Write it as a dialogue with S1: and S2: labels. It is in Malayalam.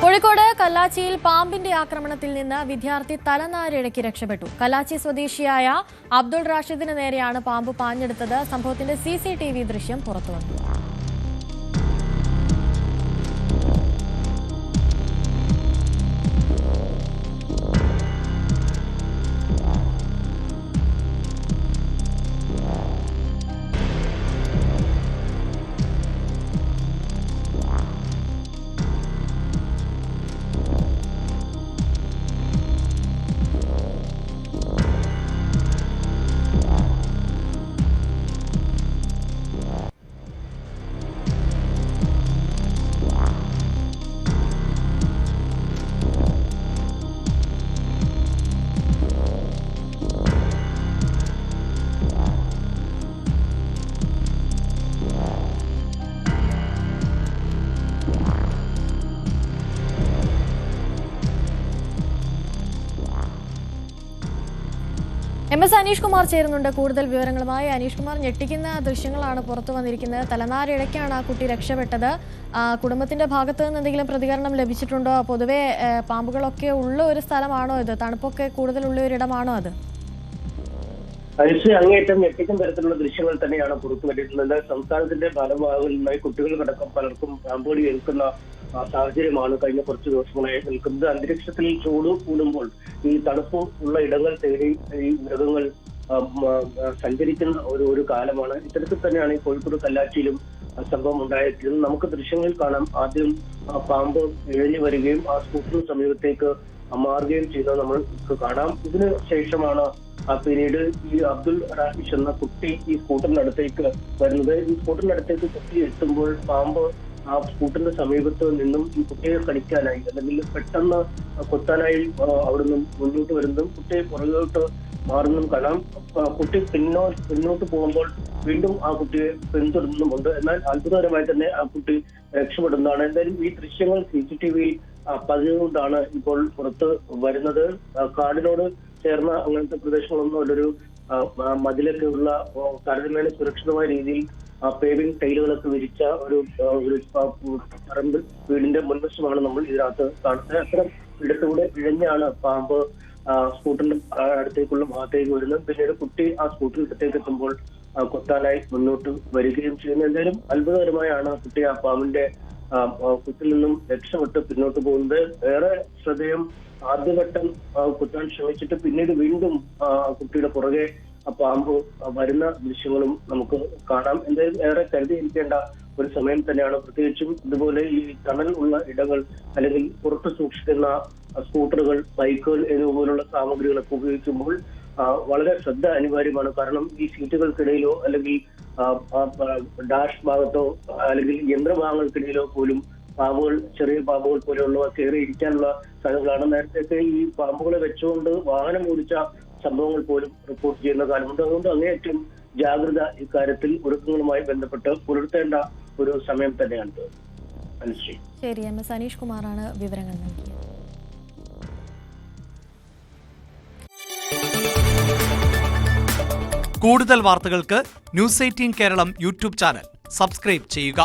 S1: കോഴിക്കോട് കല്ലാച്ചിയിൽ പാമ്പിന്റെ ആക്രമണത്തിൽ നിന്ന് വിദ്യാർത്ഥി തലനാരിഴയ്ക്ക് രക്ഷപ്പെട്ടു. കല്ലാച്ചി സ്വദേശിയായ അബ്ദുൾ റാഷിദിന് നേരെയാണ് പാമ്പ് പാഞ്ഞെടുത്തത്. സംഭവത്തിന്റെ CCTV ദൃശ്യം പുറത്തുവന്നു. MS അനീഷ് കുമാർ ചേരുന്നുണ്ട് കൂടുതൽ വിവരങ്ങളുമായി. അനീഷ് കുമാർ, ഞെട്ടിക്കുന്ന ദൃശ്യങ്ങളാണ് പുറത്തു വന്നിരിക്കുന്നത്. തലനാരിഴയ്ക്കാണ് ആ കുട്ടി രക്ഷപ്പെട്ടത്. കുടുംബത്തിന്റെ ഭാഗത്ത് നിന്ന് എന്തെങ്കിലും പ്രതികരണം ലഭിച്ചിട്ടുണ്ടോ? പൊതുവെ പാമ്പുകളൊക്കെ ഉള്ള ഒരു സ്ഥലമാണോ ഇത്? തണുപ്പൊക്കെ കൂടുതലുള്ള ഒരിടമാണോ അത്?
S2: അങ്ങേയറ്റം ഞെട്ടിക്കുന്ന തരത്തിലുള്ള ദൃശ്യങ്ങൾ തന്നെയാണ് പുറത്തു വന്നിട്ടുള്ളത്. സംസ്ഥാനത്തിന്റെ പല ഭാഗങ്ങളിൽ നിന്നായി കുട്ടികൾക്കടക്കം പലർക്കും പാമ്പുകടി ഏൽക്കുന്ന സാഹചര്യമാണ് കഴിഞ്ഞ കുറച്ച് ദിവസങ്ങളായി നിൽക്കുന്നത്. അന്തരീക്ഷത്തിൽ ചൂട് കൂടുമ്പോൾ ഈ തണുപ്പ് ഉള്ള ഇടങ്ങൾ തേടി ഈ മൃഗങ്ങൾ സഞ്ചരിക്കുന്ന ഒരു കാലമാണ്. ഇത്തരത്തിൽ തന്നെയാണ് ഈ കോഴിക്കോട് കല്ലാച്ചിയിലും സംഭവം ഉണ്ടായിരിക്കുന്നത്. നമുക്ക് ദൃശ്യങ്ങളിൽ കാണാം. ആദ്യം പാമ്പ് ഇഴഞ്ഞു വരികയും ആ സ്കൂട്ടറിന് സമീപത്തേക്ക് മാറുകയും ചെയ്യുന്നത് നമ്മൾക്ക് കാണാം. ഇതിന് ശേഷമാണ് പിന്നീട് ഈ അബ്ദുൾ റാഷിഷ് എന്ന കുട്ടി ഈ സ്കൂട്ടറിനടുത്തേക്ക് വരുന്നത്. ഈ സ്കൂട്ടറിനടുത്തേക്ക് കുട്ടി എത്തുമ്പോൾ പാമ്പ് ആ സ്കൂട്ടറിന്റെ സമീപത്ത് നിന്നും ഈ കുട്ടിയെ കടിക്കാനായി അല്ലെങ്കിൽ പെട്ടെന്ന് കൊത്താനായി അവിടുന്ന് മുന്നോട്ട് വരുന്നതും കുട്ടിയെ പുറകോട്ട് മാറുന്നതും കാണാം. കുട്ടി പിന്നോട്ട് പോകുമ്പോൾ വീണ്ടും ആ കുട്ടിയെ പിന്തുടരുന്നുമുണ്ട്. എന്നാൽ അത്ഭുതകരമായി തന്നെ ആ കുട്ടി രക്ഷപ്പെടുന്നതാണ്. എന്തായാലും ഈ ദൃശ്യങ്ങൾ CCTVയിൽ പതിഞ്ഞുകൊണ്ടാണ് ഇപ്പോൾ പുറത്ത് വരുന്നത്. കാടിനോട് ചേർന്ന അങ്ങനത്തെ പ്രദേശങ്ങളൊന്നും ഒരു മതിലൊക്കെ ഉള്ള താരതമ്യേന സുരക്ഷിതമായ രീതിയിൽ പേവിംഗ് ടൈലുകളൊക്കെ വിരിച്ച ഒരു പറമ്പ് വീടിന്റെ മുൻവശമാണ് നമ്മൾ ഇതിനകത്ത് കാണുന്നത്. അത്തരം ഇടത്തൂടെ ഇഴഞ്ഞാണ് പാമ്പ് സ്കൂട്ടറിന്റെ അടുത്തേക്കുള്ള ഭാഗത്തേക്ക് വരുന്നത്. പിന്നീട് കുട്ടി ആ സ്കൂട്ടറിന്റെ അടുത്തേക്ക് എത്തുമ്പോൾ കൊത്താനായി മുന്നോട്ട് വരികയും ചെയ്യുന്നു. എന്തായാലും അത്ഭുതകരമായാണ് കുട്ടി ആ പാമ്പിന്റെ കുത്തിൽ നിന്നും രക്ഷപ്പെട്ട് പിന്നോട്ട് പോകുന്നത്. ഏറെ ശ്രദ്ധേയം, ആദ്യഘട്ടം കുത്താൻ ശ്രമിച്ചിട്ട് പിന്നീട് വീണ്ടും കുട്ടിയുടെ പുറകെ പാമ്പ് വരുന്ന ദൃശ്യങ്ങളും നമുക്ക് കാണാം. എന്തായാലും ഏറെ കരുതിയിരിക്കേണ്ട ഒരു സമയം തന്നെയാണ്. പ്രത്യേകിച്ചും ഇതുപോലെ ഈ തണൽ ഉള്ള ഇടങ്ങൾ അല്ലെങ്കിൽ പുറത്ത് സൂക്ഷിക്കുന്ന സ്കൂട്ടറുകൾ, ബൈക്കുകൾ എന്നിവപോലുള്ള സാമഗ്രികളൊക്കെ ഉപയോഗിക്കുമ്പോൾ വളരെ ശ്രദ്ധ അനിവാര്യമാണ്. കാരണം ഈ സീറ്റുകൾക്കിടയിലോ അല്ലെങ്കിൽ ഡാഷ് ഭാഗത്തോ അല്ലെങ്കിൽ യന്ത്രഭാഗങ്ങൾക്കിടയിലോ പോലും പാമ്പുകൾ, ചെറിയ പാമ്പുകൾ പോലെയുള്ളവ കയറി ഇരിക്കാനുള്ള സ്ഥലങ്ങളാണ്. നേരത്തെ ഈ പാമ്പുകളെ വെച്ചുകൊണ്ട് വാഹനം ഓടിച്ച സംഭവങ്ങൾ പോലും റിപ്പോർട്ട് ചെയ്യുന്ന കാലമുണ്ട്. അതുകൊണ്ട് അങ്ങേയറ്റം ജാഗ്രത ഇക്കാര്യത്തിൽ ഒരുക്കങ്ങളുമായി ബന്ധപ്പെട്ട് പുലർത്തേണ്ട ഒരു സമയം തന്നെയാണ്.
S1: ശരി, MS അനീഷ് കുമാറാണ് വിവരങ്ങൾ നൽകിയത്.
S3: കൂടുതൽ വാർത്തകൾക്ക് News 18 Keralam YouTube channel subscribe ചെയ്യുക.